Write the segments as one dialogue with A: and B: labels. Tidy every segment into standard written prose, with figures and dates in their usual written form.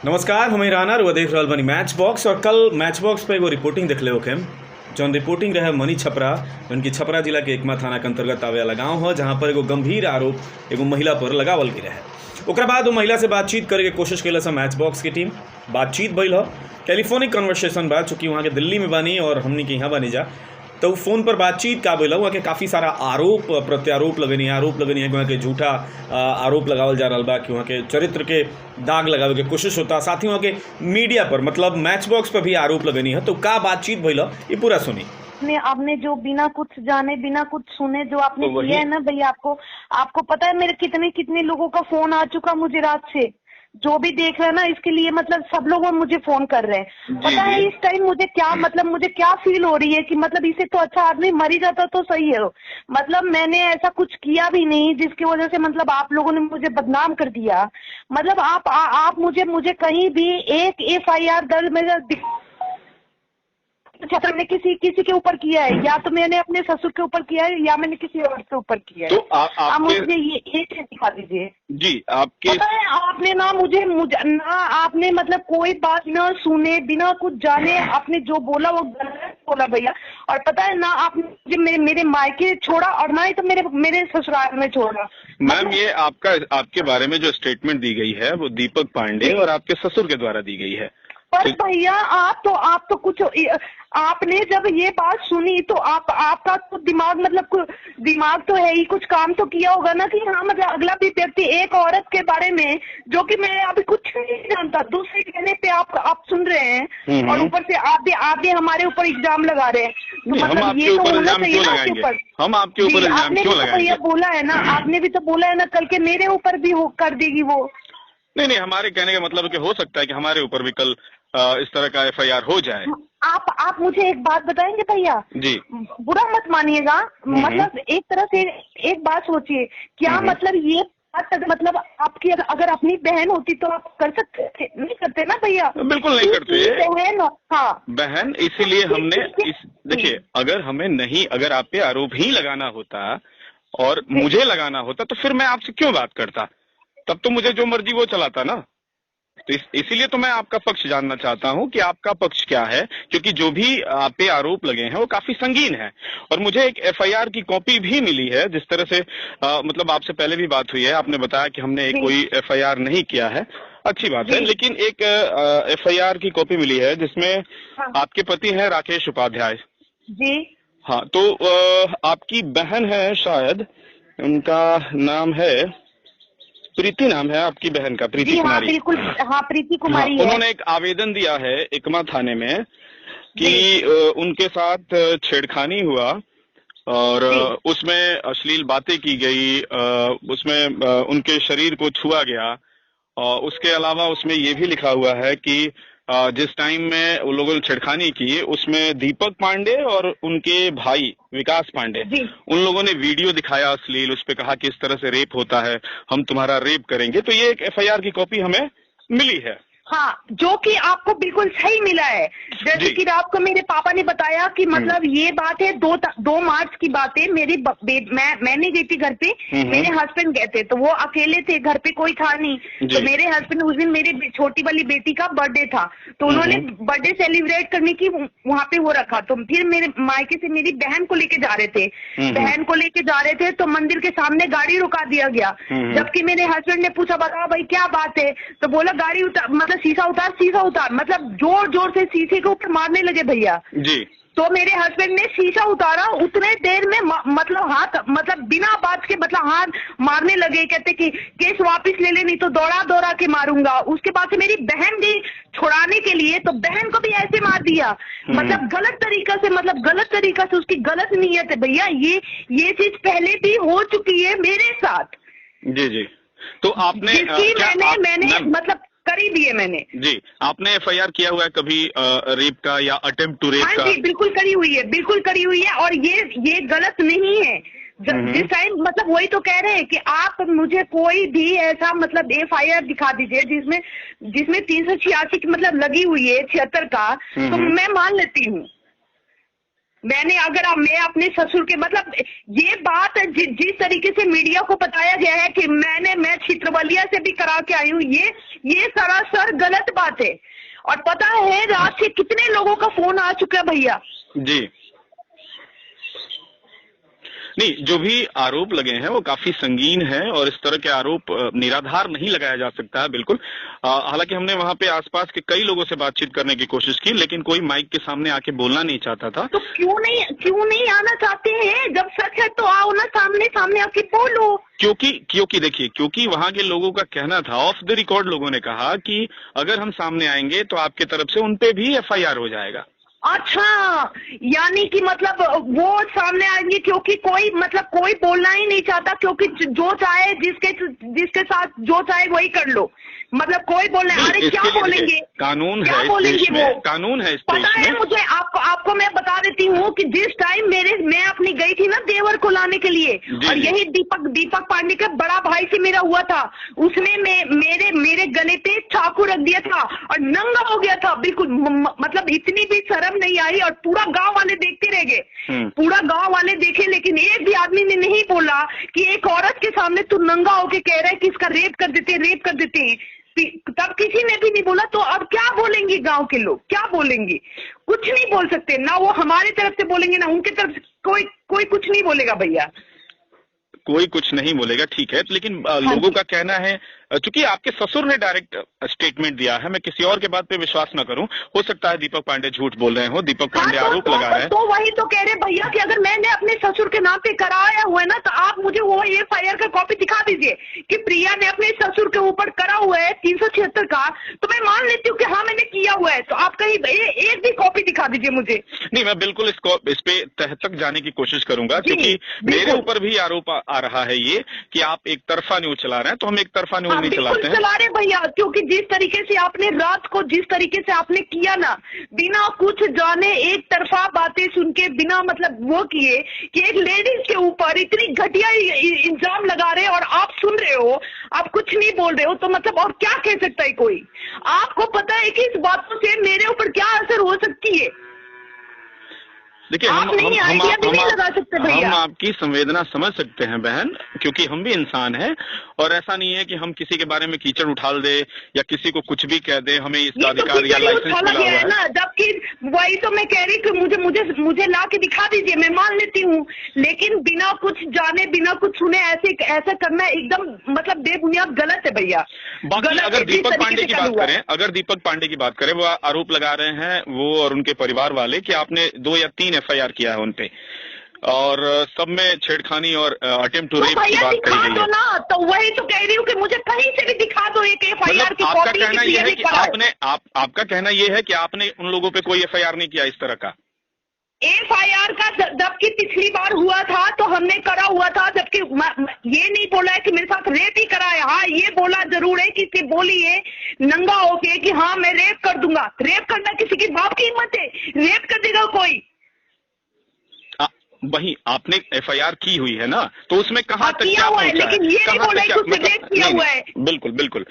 A: नमस्कार, हम ईरान और देख रहल बानी मैच बॉक्स। और कल मैच बॉक्स पे एगो रिपोर्टिंग देखले होखे, जौन रिपोर्टिंग रहे मनी छपरा, जौन की छपरा जिला के एकमा थाना के अंतर्गत आवे वाला गाँव है, जहाँ पर एगो गंभीर आरोप एगो महिला पर लगावल गई रहे। ओकरा बाद वो महिला से बातचीत करे के कोशिश कैलस मैच बॉक्स की टीम। बातचीत भइल ह, टेलीफोनिक कन्वर्सेशन बा, चूँकि वहाँ के दिल्ली में बानी और हमनी के यहाँ बानी जा, तो फ़ोन पर बातचीत का भइल। वहाँ के काफ़ी सारा आरोप प्रत्यारोप लगनी है कि वहाँ के झूठा आरोप लगावल जा रहा बा, कि वहाँ के चरित्र के दाग लगावे के कोशिश होता। साथ ही वहाँ के मीडिया पर मतलब मैच बॉक्स पर भी आरोप लगनी है। तो का बातचीत भइल ये पूरा सुनी।
B: आपने जो बिना कुछ जाने बिना कुछ सुने जो आपने
A: तो
B: किया है ना भैया, आपको पता है मेरे कितने कितने लोगों का फोन आ चुका मुझे रात से, जो भी देख रहा है ना इसके लिए, मतलब सब लोग मुझे फोन कर रहे हैं। पता है इस टाइम मुझे क्या फील हो रही है कि मतलब इससे तो अच्छा आदमी मर ही जाता तो सही है। मतलब मैंने ऐसा कुछ किया भी नहीं जिसकी वजह से मतलब आप लोगों ने मुझे बदनाम कर दिया। मतलब आप मुझे कहीं भी एक FIR दर्ज मेरा छत्र ने किसी के ऊपर किया है, या तो मैंने अपने ससुर के ऊपर किया है या मैंने किसी और के ऊपर किया है।
C: तो
B: आप मुझे ये चीज दिखा दीजिए।
C: जी आपके
B: पता है आपने ना मुझे ना आपने मतलब कोई बात ना सुने बिना कुछ जाने आपने जो बोला वो गलत बोला भैया। और पता है ना आपने मुझे मेरे मायके छोड़ा और ना ही तो मेरे ससुराल में छोड़ा।
C: मैम, ये आपके बारे में जो स्टेटमेंट दी गई है वो दीपक पांडे और आपके ससुर के द्वारा दी गई है।
B: पर भैया आप तो कुछ आपने जब ये बात सुनी तो आपका तो दिमाग तो है ही, कुछ काम तो किया होगा ना कि हाँ मतलब अगला भी व्यक्ति एक औरत के बारे में जो कि मैं अभी कुछ नहीं जानता, दूसरे कहने पे आप सुन रहे हैं और ऊपर से आप भी हमारे ऊपर इल्जाम लगा रहे हैं। मतलब ये तो होना चाहिए ना आपके ऊपर।
C: हम आपके ऊपर इल्जाम क्यों लगाएंगे?
B: भैया बोला है ना, आपने भी तो बोला है ना कल के मेरे ऊपर भी कर देगी वो।
C: नहीं, हमारे कहने का मतलब है कि हो सकता है कि हमारे ऊपर भी कल इस तरह का FIR हो जाए।
B: आप मुझे एक बात बताएंगे भैया?
C: जी,
B: बुरा मत मानिएगा, मतलब एक तरह से एक बात सोचिए, क्या मतलब ये बात मतलब आपकी अगर अपनी बहन होती तो आप कर सकते थे? नहीं करते ना भैया।
C: बिल्कुल नहीं करते
B: बहन। हाँ
C: बहन, इसीलिए हमने देखिए, अगर आप पे आरोप ही लगाना होता और मुझे लगाना होता तो फिर मैं आपसे क्यों बात करता? तब तो मुझे जो मर्जी वो चलाता ना। तो इसीलिए तो मैं आपका पक्ष जानना चाहता हूं कि आपका पक्ष क्या है, क्योंकि जो भी आप पे आरोप लगे हैं वो काफी संगीन है। और मुझे एक FIR की कॉपी भी मिली है, जिस तरह से मतलब आपसे पहले भी बात हुई है, आपने बताया कि हमने कोई FIR नहीं किया है, अच्छी बात है, लेकिन एक FIR की कॉपी मिली है जिसमें आपके पति हैं राकेश उपाध्याय
B: जी।
C: हाँ, तो आपकी बहन है शायद, उनका नाम है प्रीति, नाम है आपकी बहन का, प्रीति कुमारी।
B: हाँ बिल्कुल, हाँ प्रीति कुमारी है।
C: उन्होंने एक आवेदन दिया है एकमा थाने में कि उनके साथ छेड़खानी हुआ और उसमें अश्लील बातें की गई, उसमें उनके शरीर को छुआ गया। और उसके अलावा उसमें ये भी लिखा हुआ है कि जिस टाइम में उन लोगों ने छेड़खानी की उसमें दीपक पांडे और उनके भाई विकास पांडे, उन लोगों ने वीडियो दिखाया अश्लील, उस पर कहा कि इस तरह से रेप होता है, हम तुम्हारा रेप करेंगे। तो ये एक FIR की कॉपी हमें मिली है।
B: हाँ, जो कि आपको बिल्कुल सही मिला है। जैसे कि रात को मेरे पापा ने बताया कि मतलब ये बात है 2 मार्च की बात है। मैं नहीं गई थी घर पे, मेरे हस्बैंड गए थे, तो वो अकेले थे, घर पे कोई था नहीं। तो मेरे हस्बैंड उस दिन मेरी छोटी वाली बेटी का बर्थडे था, तो उन्होंने बर्थडे सेलिब्रेट करने की वहाँ पे वो रखा। तो फिर मेरे मायके से मेरी बहन को लेके जा रहे थे, तो मंदिर के सामने गाड़ी रुका दिया गया। जबकि मेरे हस्बैंड ने पूछा, बताओ भाई क्या बात है? तो बोला गाड़ी उतार, मतलब शीशा उतार, मतलब जोर जोर से शीशे के ऊपर मारने लगे भैया
C: जी।
B: तो मेरे हस्बैंड ने शीशा उतारा, उतने देर में मतलब बिना बात के मतलब हाथ मारने लगे। कहते कि केस वापस ले ले, नहीं तो दौड़ा के मारूंगा। उसके बाद से मेरी बहन भी छुड़ाने के लिए, तो बहन को भी ऐसे मार दिया। मतलब गलत तरीका से उसकी गलत नीयत है भैया। ये चीज पहले भी हो चुकी है मेरे साथ।
C: जी। तो आपने
B: मैंने मतलब करी भी है मैंने।
C: जी, आपने FIR किया हुआ है कभी रेप का या अटेम्प्ट टू रेप का?
B: हाँ जी, बिल्कुल करी हुई है और ये गलत नहीं है। जिस टाइम मतलब वही तो कह रहे हैं कि आप मुझे कोई भी ऐसा मतलब FIR दिखा दीजिए जिसमें 386 की मतलब लगी हुई है 76 का, तो मैं मान लेती हूँ। मैंने मैं अपने ससुर के मतलब ये बात जिस तरीके से मीडिया को बताया गया है कि मैं चित्रवलिया से भी करा के आई हूँ, ये सरासर गलत बात है। और पता है रात से कितने लोगों का फोन आ चुका है भैया
C: जी। नहीं, जो भी आरोप लगे हैं वो काफी संगीन है और इस तरह के आरोप निराधार नहीं लगाया जा सकता है बिल्कुल। हालांकि हमने वहां पे आसपास के कई लोगों से बातचीत करने की कोशिश की, लेकिन कोई माइक के सामने आके बोलना नहीं चाहता था।
B: तो क्यों नहीं आना चाहते हैं? जब सच है तो आओ ना, सामने आके बोलो।
C: क्योंकि देखिए, क्योंकि वहां के लोगों का कहना था, ऑफ द रिकॉर्ड लोगों ने कहा कि अगर हम सामने आएंगे तो आपके तरफ से उनपे भी FIR हो जाएगा।
B: अच्छा, यानी कि मतलब वो सामने आएंगे क्योंकि कोई बोलना ही नहीं चाहता, क्योंकि जो चाहे जिसके साथ जो चाहे वही कर लो, मतलब कोई बोलना। अरे क्या बोलेंगे?
C: कानून है इस देश में, कानून है इस देश में।
B: पता है मुझे, आपको मैं बता देती हूँ कि जिस टाइम मैं अपनी गई थी ना देवर को लाने के लिए, और यही दीपक पांडे का बड़ा भाई से मेरा हुआ था, उसने मेरे गले पे चाकू रख दिया था और नंगा हो गया था बिल्कुल। मतलब इतनी भी शर्म नहीं आई, और पूरा गांव वाले देखते रह गए, पूरा गांव वाले देखे, लेकिन एक भी आदमी ने नहीं बोला कि एक औरत के सामने तू नंगा होके कह रहा है कि इसका रेप कर देते हैं। तब किसी ने भी नहीं बोला। तो अब क्या बोलेंगे गांव के लोग? क्या बोलेंगे? कुछ नहीं बोल सकते ना, वो हमारी तरफ से बोलेंगे ना उनकी तरफ से। कोई कुछ नहीं बोलेगा भैया,
C: कोई कुछ नहीं बोलेगा, ठीक है। लेकिन लोगों का कहना है, चूंकि आपके ससुर ने डायरेक्ट स्टेटमेंट दिया है, मैं किसी और के बात पे विश्वास न करूं। हो सकता है दीपक पांडे झूठ बोल रहे हो, दीपक पांडे आरोप लगा रहे हैं।
B: तो वही तो कह रहे भैया कि अगर मैंने अपने ससुर के नाम पे कराया हुआ है ना, तो आप मुझे वो FIR का कॉपी दिखा दीजिए कि प्रिया ने अपने ससुर के ऊपर करा हुआ है 376 का, तो मैं मान लेती हूँ कि हाँ मैंने किया हुआ है। तो आप कहीं एक भी कॉपी दिखा दीजिए मुझे।
C: नहीं, मैं बिल्कुल इस पे तह तक जाने की कोशिश करूंगा, क्योंकि मेरे ऊपर भी आरोप आ रहा है ये कि आप एक तरफा न्यूज चला रहे हैं। तो हम एक तरफा न्यूज नहीं चलाते हैं
B: भैया, क्योंकि जिस तरीके से आपने रात को जिस तरीके से आपने किया ना, बिना कुछ जाने एक तरफा बातें सुन के, बिना मतलब वो किए कि एक लेडीज के ऊपर इतनी घटिया इल्जाम लगा रहे हैं और आप सुन रहे हो, आप कुछ नहीं बोल रहे हो, तो मतलब और क्या कह सकता है कोई? आपको पता है कि इस बातों से मेरे ऊपर क्या असर हो सकती है?
C: देखिए, हम आपकी संवेदना समझ सकते हैं बहन, क्योंकि हम भी इंसान हैं, और ऐसा नहीं है कि हम किसी के बारे में कीचड़ उछाल दे या किसी को कुछ भी कह दे, हमें इसका अधिकार या लाइसेंस मिला हुआ है ना।
B: जबकि वही तो मैं कह रही कि मुझे ला के दिखा दीजिए, मैं मान लेती हूँ, लेकिन बिना कुछ जाने बिना कुछ सुने ऐसा करना एकदम मतलब बेबुनियाद गलत है भैया।
C: बाकी अगर दीपक पांडे की बात करें, वो आरोप लगा रहे हैं वो और उनके परिवार वाले कि आपने 2 या 3 FIR किया है उनपे, और सब में छेड़खानी और अटेम्प्ट टू रेप की बात कही गई है।
B: ना, तो वही तो कह रही हूँ कि मुझे कहीं से भी दिखा दो एक FIR की
C: आपका कहना यह है कि आपका कहना यह है कि आपने उन लोगों पे कोई FIR नहीं किया इस तरह का?
B: FIR का जबकि पिछली बार हुआ था तो हमने करा हुआ था, जबकि ये नहीं बोला है कि मेरे साथ रेप ही करा है। हाँ, ये बोला जरूर है कि इसे बोली है नंगा होके कि हाँ मैं रेप कर दूंगा। रेप करना किसी की बाप की हिम्मत है? रेप कर देगा कोई?
C: वही आपने FIR की हुई है ना, तो उसमें कहाँ तक क्या
B: हुआ है? लेकिन ये नहीं बोला कि उसने रेप किया हुआ है।
C: बिल्कुल।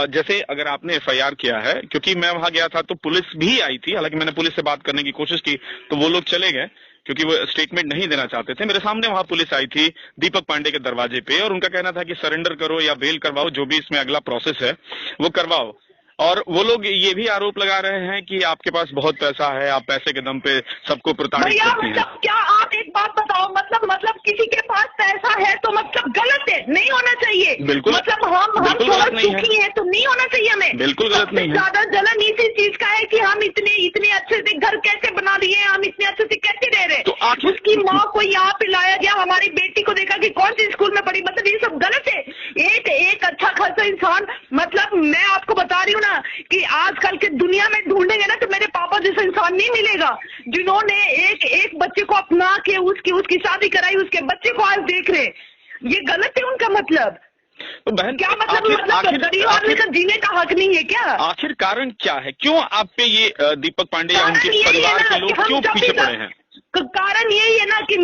C: जैसे अगर आपने FIR किया है, क्योंकि मैं वहां गया था तो पुलिस भी आई थी, हालांकि मैंने पुलिस से बात करने की कोशिश की तो वो लोग चले गए क्योंकि वो स्टेटमेंट नहीं देना चाहते थे। मेरे सामने वहां पुलिस आई थी दीपक पांडे के दरवाजे पे, और उनका कहना था कि सरेंडर करो या बेल करवाओ, जो भी इसमें अगला प्रोसेस है वो करवाओ। और वो लोग ये भी आरोप लगा रहे हैं कि आपके पास बहुत पैसा है, आप पैसे के दम पे सबको प्रताड़ित करती हैं।
B: क्या आप एक बात बताओ, मतलब किसी के पास पैसा है तो मतलब गलत है, नहीं होना चाहिए।
C: बिल्कुल,
B: मतलब हम थोड़ा सुखी हैं तो नहीं होना चाहिए हमें।
C: बिल्कुल गलत नहीं है।
B: ज्यादा जलन इसी चीज का है कि हम इतने अच्छे से घर कैसे बना लिए, हम इतने अच्छे से कैसे रह रहे।
C: तो
B: उसकी माँ को यहाँ पे लाया गया, हमारी बेटी को देखा कि कौन सी स्कूल में पढ़ी, मतलब ये सब गलत है। एक अच्छा खासा इंसान, मतलब मैं आपको बता रही हूँ ना कि आजकल के दुनिया में ढूंढेंगे ना तो मेरे पापा जैसा इंसान नहीं मिलेगा, जिन्होंने एक बच्चे को अपना के उसकी शादी कराई, उसके बच्चे को आज देख रहे। ये गलत है उनका मतलब।
C: तो बहन
B: क्या मतलब गरीब आदमी का जीने का हक नहीं है क्या?
C: आखिर कारण क्या है? क्यों आप पे ये दीपक पांडे या उनके परिवार के लोग क्यों पीछे पड़े हैं?
B: कारण यही है ना कि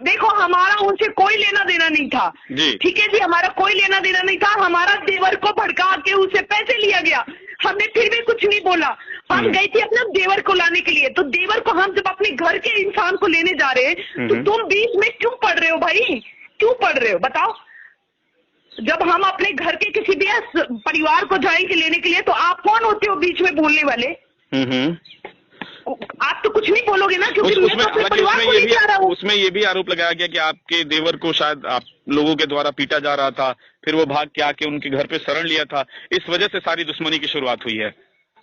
B: देखो हमारा उनसे कोई लेना देना नहीं था, ठीक है जी, हमारा कोई लेना देना नहीं था। हमारा देवर को भड़का के उससे पैसे लिया गया, हमने फिर भी कुछ नहीं बोला। हम गई थी अपने देवर को लाने के लिए, तो देवर को हम जब अपने घर के इंसान को लेने जा रहे हैं तो तुम बीच में क्यों पड़ रहे हो भाई, क्यों पड़ रहे हो बताओ? जब हम अपने घर के किसी भी परिवार को जाएंगे लेने के लिए तो आप कौन होते हो बीच में बोलने वाले? आप तो कुछ नहीं बोलोगे ना, क्योंकि मैं तो अपने परिवार को लेके आ रहा हूँ।
C: उसमें ये भी आरोप लगाया गया कि आपके देवर को शायद आप लोगों के द्वारा पीटा जा रहा था, फिर वो भाग के आके उनके घर पे शरण लिया था, इस वजह से सारी दुश्मनी की शुरुआत हुई है।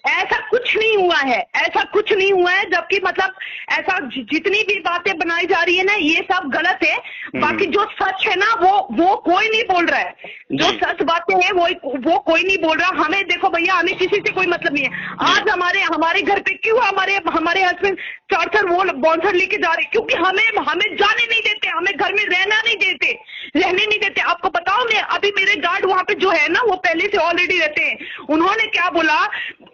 B: ऐसा कुछ नहीं हुआ है, ऐसा कुछ नहीं हुआ है, जबकि मतलब ऐसा जितनी भी बातें बनाई जा रही है ना ये सब गलत है। बाकी जो सच है ना वो कोई नहीं बोल रहा है, जो सच बातें हैं वो कोई नहीं बोल रहा। हमें देखो भैया, हमें किसी से कोई मतलब नहीं है। आज हमारे घर पे क्यों हमारे हस्बैंड चार वो बॉन्सर लेके जा रहे, क्योंकि हमें जाने नहीं देते, हमें घर में रहने नहीं देते। आपको बताओ, मैं अभी मेरे गार्ड वहाँ पे जो है ना वो पहले से ऑलरेडी रहते हैं। उन्होंने क्या बोला,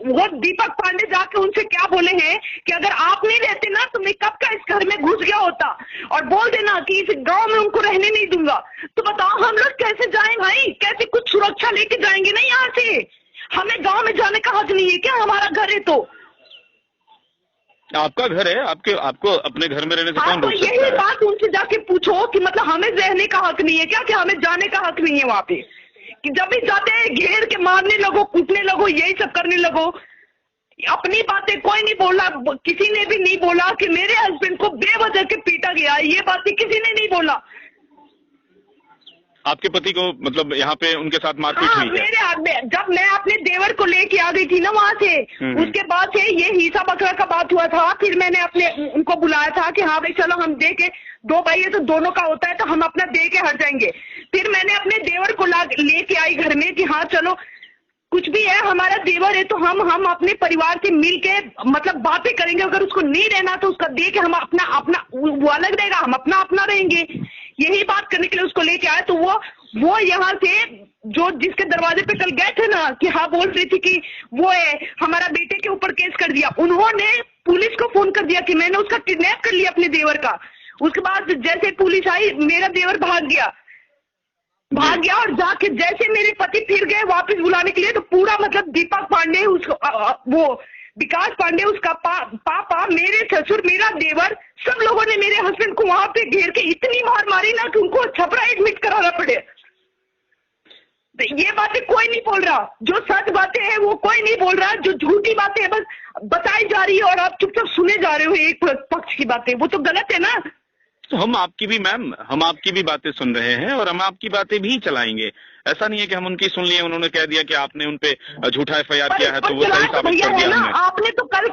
B: वो दीपक पांडे जाके उनसे क्या बोले हैं कि अगर आप नहीं रहते ना तो मैं कब का इस घर में घुस गया होता, और बोल देना कि इस गांव में उनको रहने नहीं दूंगा। तो बताओ हम लोग कैसे जाएं भाई, कैसे कुछ सुरक्षा लेके जाएंगे ना यहाँ से? हमें गांव में जाने का हक नहीं है क्या? हमारा घर है तो
C: आपका घर है, आपको अपने घर में रहने से कौन रोक सकता है?
B: यही बात उनसे जाके पूछो कि मतलब हमें रहने का हक नहीं है क्या, कि हमें जाने का हक नहीं है वहाँ पे? कि जब भी जाते हैं घेर के मारने लगो, कूटने लगो, यही सब करने लगो। अपनी बातें कोई नहीं बोला, किसी ने भी नहीं बोला कि मेरे हस्बैंड को बेवजह के पीटा गया, ये बातें किसी ने नहीं बोला।
C: आपके पति को मतलब यहाँ पे उनके साथ मारपीट हुई है?
B: मेरे हाथ में, जब मैं अपने देवर को लेके आ गई थी ना वहाँ से, उसके बाद से ये हिस्सा बकरा का बात हुआ था। फिर मैंने उनको बुलाया था कि हाँ भाई चलो हम दे के, दो भाई है तो दोनों का होता है, तो हम अपना दे के हट जाएंगे। फिर मैंने अपने देवर को लेके आई घर में कि हाँ चलो कुछ भी है, हमारा देवर है तो हम अपने परिवार से मिल के मतलब बातें करेंगे। अगर उसको नहीं रहना तो उसका दे के हम अपना वो अलग रहेगा, हम अपना रहेंगे। यही बात करने के लिए उसको लेके आए। तो वो यहाँ से जो जिसके दरवाजे पे कल गए थे ना कि हाँ बोल रही थी कि वो है हमारा बेटे के ऊपर केस कर दिया, उन्होंने पुलिस को फोन कर दिया कि मैंने उसका किडनैप कर लिया अपने देवर का। उसके बाद जैसे पुलिस आई मेरा देवर भाग गया और जाके जैसे मेरे पति फिर गए वापस बुलाने के लिए, तो पूरा मतलब दीपक पांडे उसको वो विकास पांडे उसका पापा, मेरे ससुर, मेरा देवर, सब लोगों ने मेरे हस्बैंड को वहां पे घेर के इतनी मार मारी ना कि उनको छपरा एडमिट कराना पड़े। तो ये बातें कोई नहीं बोल रहा, जो सच बातें हैं वो कोई नहीं बोल रहा, जो झूठी बातें हैं बस बताई जा रही है और आप चुपचाप सुने जा रहे हो एक पक्ष की बातें, वो तो गलत है ना।
C: तो हम आपकी भी बातें सुन रहे हैं और हम आपकी बातें भी चलाएंगे। ऐसा नहीं है कि हम उनकी सुन लिए, उन्होंने कह दिया कि आपने उनपे झूठा एफआईआर किया है तो वो सही साबित कर दिया हमने।
B: आपने तो कल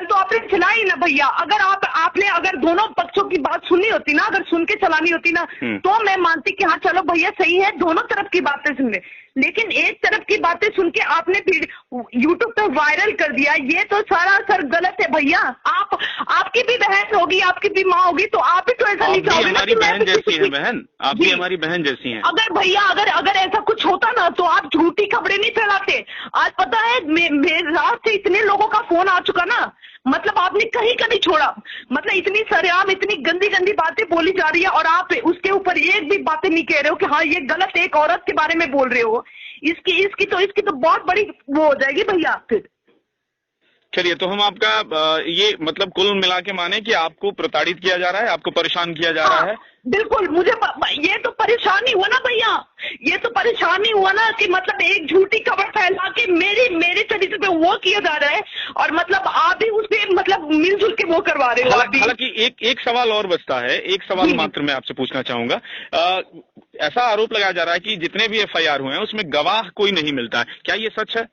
B: तो आपने चलाई ना भैया। अगर आपने अगर दोनों पक्षों की बात सुननी होती ना, अगर सुन के चलानी होती ना तो मैं मानती कि हाँ चलो भैया सही है, दोनों तरफ की बातें सुन ले। लेकिन एक तरफ की बातें सुन के आपने फिर यूट्यूब पे वायरल कर दिया, ये तो सरासर गलत है भैया। आपकी भी बहन होगी, आपकी भी माँ होगी, तो आप भी तो ऐसा नहीं चाहोगे ना कि
C: बहन जैसी है बहन, आप भी हमारी बहन जैसी हैं।
B: अगर भैया अगर ऐसा कुछ होता ना तो आप झूठी खबरें नहीं फैलाते। आज पता है मेरे रात से इतने लोगों का फोन आ चुका ना, मतलब आपने कहीं का नहीं छोड़ा, मतलब इतनी सरेआम इतनी गंदी बातें बोली जा रही है और आप उसके ऊपर एक भी बातें नहीं कह रहे हो कि हाँ ये गलत है, एक औरत के बारे में बोल रहे हो। इसकी तो बहुत बड़ी वो हो जाएगी भैया फिर।
C: चलिए, तो हम आपका ये मतलब कुल मिला के माने कि आपको प्रताड़ित किया जा रहा है, आपको परेशान किया जा रहा है।
B: बिल्कुल, मुझे ये तो परेशानी हुआ ना भैया, ये तो परेशानी हुआ ना कि मतलब एक झूठी खबर फैला के मेरे चरित्र पे वो किया जा रहा है और मतलब आप भी उससे मतलब मिलजुल के वो करवा रहे हो।
C: हालांकि एक सवाल और बचता है, एक सवाल मात्र मैं आपसे पूछना चाहूंगा। ऐसा आरोप लगाया जा रहा है कि जितने भी एफआईआर हुए हैं उसमें गवाह कोई नहीं मिलता है, क्या ये सच है?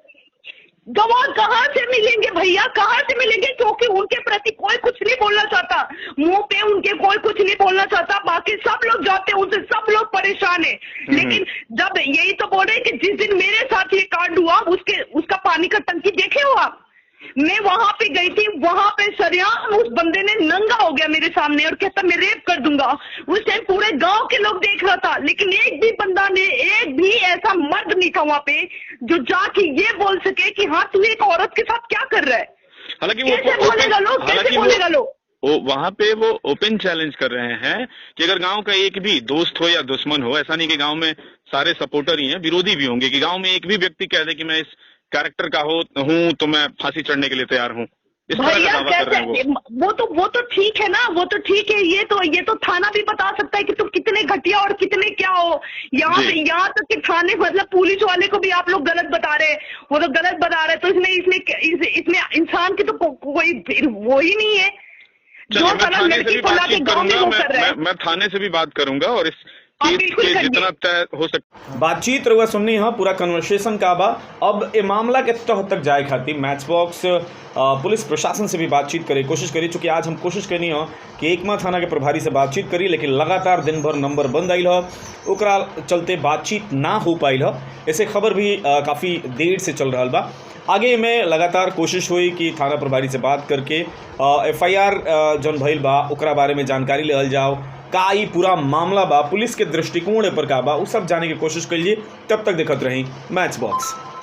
B: गवाह कहाँ से मिलेंगे भैया, कहाँ से मिलेंगे? क्योंकि उनके प्रति कोई कुछ नहीं बोलना चाहता, मुंह पे उनके कोई कुछ नहीं बोलना चाहता, बाकी सब लोग जाते हैं उनसे, सब लोग परेशान है। लेकिन जब यही तो बोल रहे कि जिस दिन मेरे साथ ये कांड हुआ उसका पानी का टंकी देखे हो आप? मैं वहां पे गई थी, वहां पे सरेआम उस बंदे ने नंगा हो गया मेरे सामने और कहता मैं रेप कर दूंगा। उस टाइम पूरे गांव के लोग देख रहा था, लेकिन एक भी ऐसा मर्द नहीं था वहां पे जो जाके ये बोल सके कि हाँ तू एक औरत के साथ क्या कर रहा है।
C: हालांकि
B: कैसे बोलेगा लोग?
C: वहां पे वो ओपन चैलेंज कर रहे हैं कि अगर गांव का एक भी दोस्त हो या दुश्मन हो, ऐसा नहीं कि गांव में सारे सपोर्टर ही हैं, विरोधी भी होंगे, कि गांव में एक भी व्यक्ति कह दे कि मैं इस कैरेक्टर का हूँ तो मैं फांसी चढ़ने के लिए तैयार हूँ, इस तरह का
B: भैया
C: दावा कर रहे हैं
B: वो तो ठीक है ना, वो तो ठीक है। ये तो थाना भी बता सकता है कि तुम कितने घटिया और कितने क्या हो। यहाँ तक कि थाने मतलब पुलिस वाले को भी आप लोग गलत बता रहे, वो तो गलत बता रहे। तो इसमें इंसान की तो कोई वो ही नहीं है जो साला लड़की को लाके गाँव में वो कर रहा है।
C: मैं थाने से भी बात करूंगा और इस केस के जितना तय हो सकता
A: बातचीत रहुआ सुननी है, पूरा कन्वर्सेशन का बा। अब ये मामला के तह तक जाए खातिर मैच बॉक्स पुलिस प्रशासन से भी बातचीत करे कोशिश करी। चूँकि आज हम कोशिश करनी हो कि एकमा थाना के प्रभारी से बातचीत करी, लेकिन लगातार दिन भर नंबर बंद आइल हो, ओकरा चलते बातचीत ना हो पाइल हो। ऐसे खबर भी काफ़ी देर से चल रहा बा। आगे में लगातार कोशिश हुई कि थाना प्रभारी से बात करके FIR जौन भइल बा ओकरा बारे में जानकारी लेवल जाओ, का ई पूरा मामला बा, पुलिस के दृष्टिकोण पर का बा, उ सब जाने की कोशिश करिए। तब तक देखत रही मैच बॉक्स।